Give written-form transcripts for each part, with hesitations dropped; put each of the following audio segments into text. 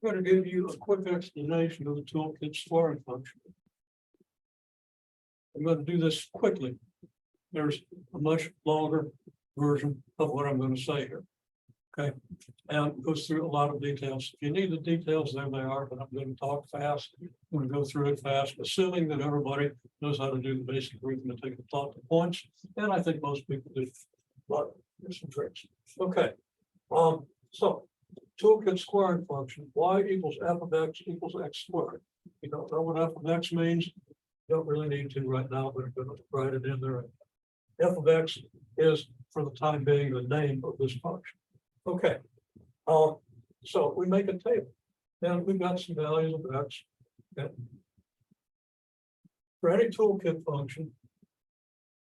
I'm going to give you a quick explanation of the toolkit scoring function. I'm going to do this quickly. There's a much longer version of what I'm going to say here. Okay, and it goes through a lot of details. If you need the details, there they are, but I'm going to talk fast. I'm going to go through it fast, assuming that everybody knows how to do the basic arithmetic and plot the points. And I think most people do, but there's some tricks. Okay, so toolkit squaring function, y equals f of x equals x squared. You don't know what f of x means, don't really need to right now, but I'm going to write it in there. F of x is, for the time being, the name of this function. Okay, so we make a table, and we've got some values of x. Okay. For any toolkit function,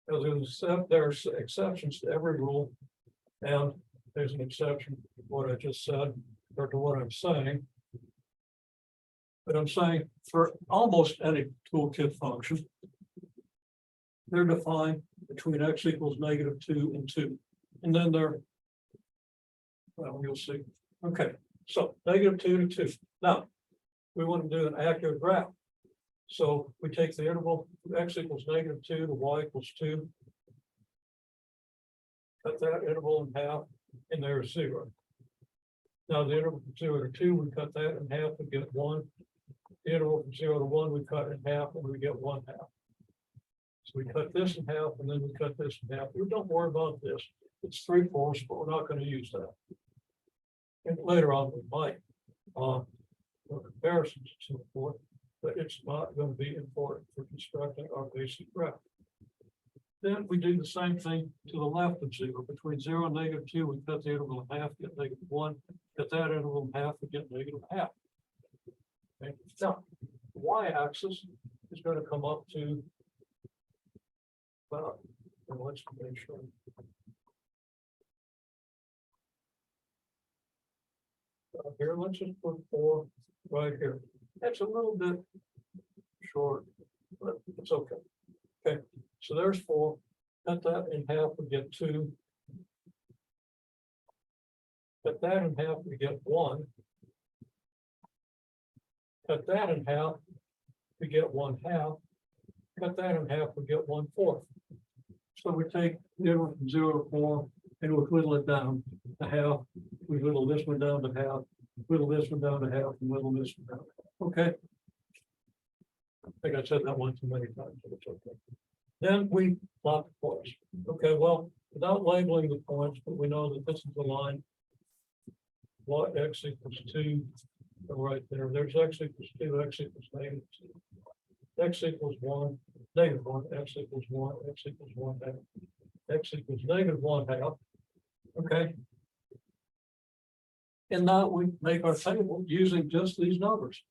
there's exceptions to every rule, and there's an exception to what I just said, or to what I'm saying. But I'm saying for almost any toolkit function, they're defined between x equals -2 and 2. And then they're, well, you'll see. Okay, so -2 to 2. Now, we want to do an accurate graph. So we take the interval x equals -2 to y equals 2. Cut that interval in half, and there's 0. Now the interval from 0 to 2, we cut that in half, we get 1. The interval from 0 to 1, we cut in half, and we get 1/2. So we cut this in half, and then we cut this in half. We don't worry about this. It's 3/4, but we're not going to use that. And later on, we might, for comparisons and so forth, but it's not going to be important for constructing our basic graph. Then we do the same thing to the left of 0. Between 0 and -2, we cut the interval in half, get -1. Cut that interval in half, we get -1/2. Okay. Now, the y-axis is going to come up to, well, let's make sure. Here, let's just put 4 right here. That's a little bit short, but it's okay. Okay, so there's 4. Cut that in half, we get 2. Cut that in half, we get 1. Cut that in half, we get 1/2. Cut that in half, we get 1/4. So we take the interval from 0 to 4 and we whittle it down to half. We whittle this one down to half, whittle this one down to half, and whittle this one down. Okay. I think I said that one too many times, but it's okay. Then we plot the points. Okay, well, without labeling the points, but we know that this is the line. Y x equals 2, right there. There's x equals 2, x equals -2. X equals 1, -1, x equals 1, x equals 1/2. X equals -1/2. Okay. And now we make our table using just these numbers.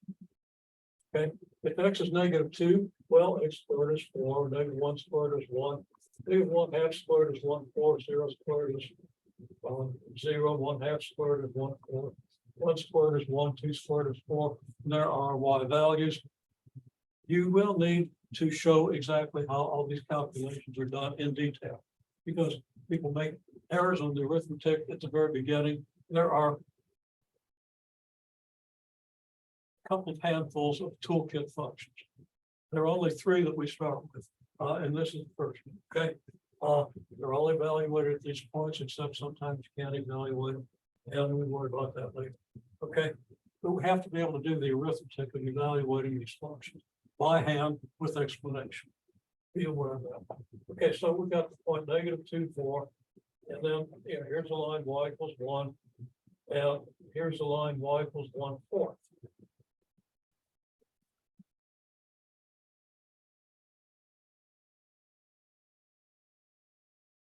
Okay, if x is -2, well, x squared is 4, -1 squared is 1, -1/2 squared is 1/4, 0 squared is 0, 1/2 squared is 1/4, 1 squared is 1, 2 squared is 4. And there are y values. You will need to show exactly how all these calculations are done in detail, because people make errors on the arithmetic at the very beginning. There are a couple of handfuls of toolkit functions. There are only 3 that we start with, and this is the first one. Okay, they're all evaluated at these points, except sometimes you can't evaluate them, and we worry about that later. Okay, but we have to be able to do the arithmetic of evaluating these functions by hand with explanation. Be aware of that. Okay, so we've got the point -2, 4, and then here's a line y equals 1, and here's a line y equals 1/4.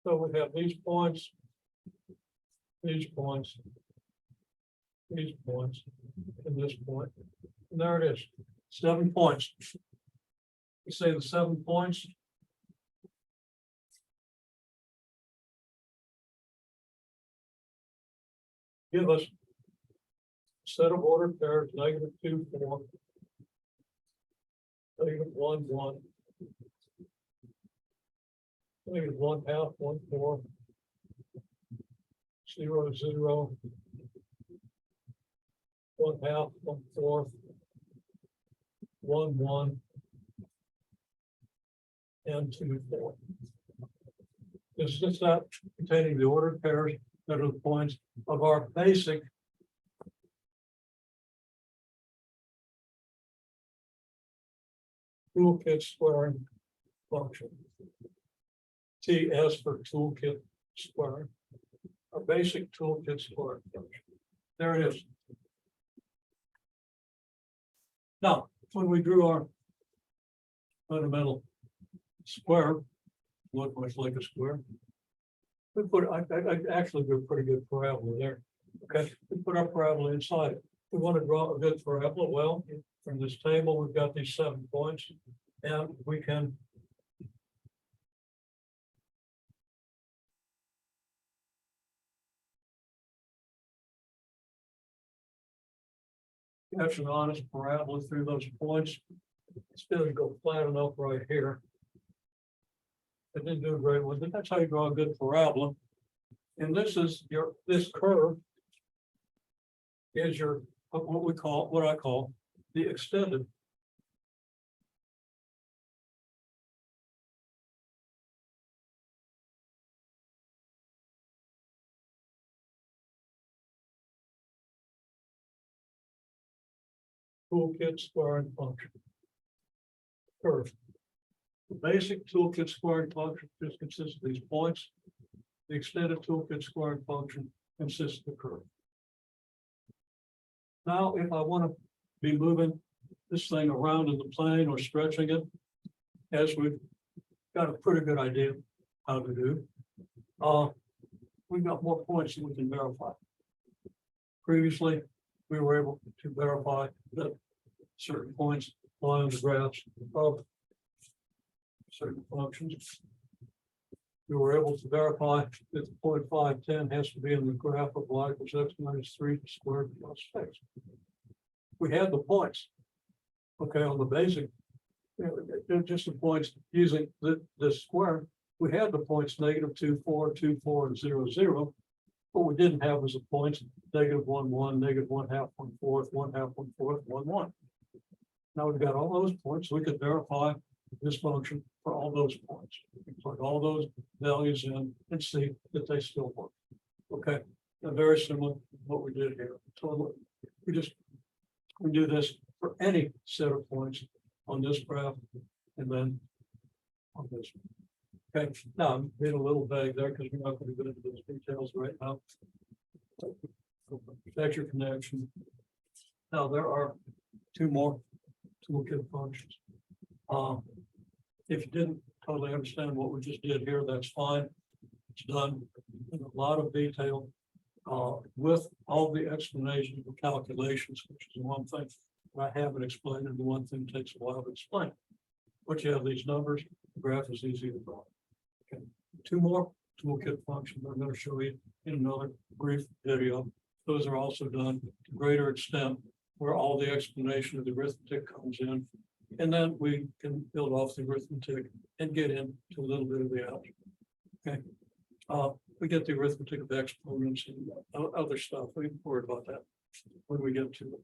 So we have these points, these points, these points, and this point. And there it is, 7 points. We say the 7 points. Give us a set of ordered pairs, -2, 4, -1, 1. -1/2, 1/4, 0, 0, 1/2, 1/4, 1/1, and 2/4. This is not containing the ordered pairs that are the points of our basic toolkit squaring function. TS for toolkit squaring. Our basic toolkit squaring function. There it is. Now, when we drew our fundamental square, look much like a square. We put, I actually do a pretty good parabola there. Okay, we put our parabola inside it. We want to draw a good parabola. Well, from this table, we've got these 7 points, and we can catch an honest parabola through those points. It's going to go flat enough right here. It didn't do a great one, but that's how you draw a good parabola. And this is this curve is your what I call the extended toolkit squaring function curve. The basic toolkit squaring function just consists of these points. The extended toolkit squaring function consists of the curve. Now, if I want to be moving this thing around in the plane or stretching it, as we've got a pretty good idea how to do, we've got more points that we can verify. Previously, we were able to verify that certain points lie on the graphs of certain functions. We were able to verify that the 0.510 has to be in the graph of y equals x minus 3 squared plus 6. We had the points. Okay, on the basic, just the points using this square, we had the points -2, 4, 2, 4, and 0, 0. What we didn't have was the points -1, 1, -1/2, 1/4, 1/2, 1/4, 1, 1. Now we've got all those points, so we could verify this function for all those points. Plug all those values in and see that they still work. Okay, and very similar to what we did here. So we do this for any set of points on this graph and then on this one. Okay, now I'm being a little vague there because we're not going to go into those details right now. That's your connection. Now there are 2 more toolkit functions. If you didn't totally understand what we just did here, that's fine. It's done in a lot of detail with all the explanations and calculations, which is the one thing I haven't explained, and the one thing takes a while to explain. Once you have these numbers, the graph is easy to draw. Okay. 2 more toolkit functions I'm going to show you in another brief video. Those are also done to greater extent where all the explanation of the arithmetic comes in. And then we can build off the arithmetic and get into a little bit of the algebra. Okay. We get the arithmetic of exponents and other stuff. We can worry about that when we get to it.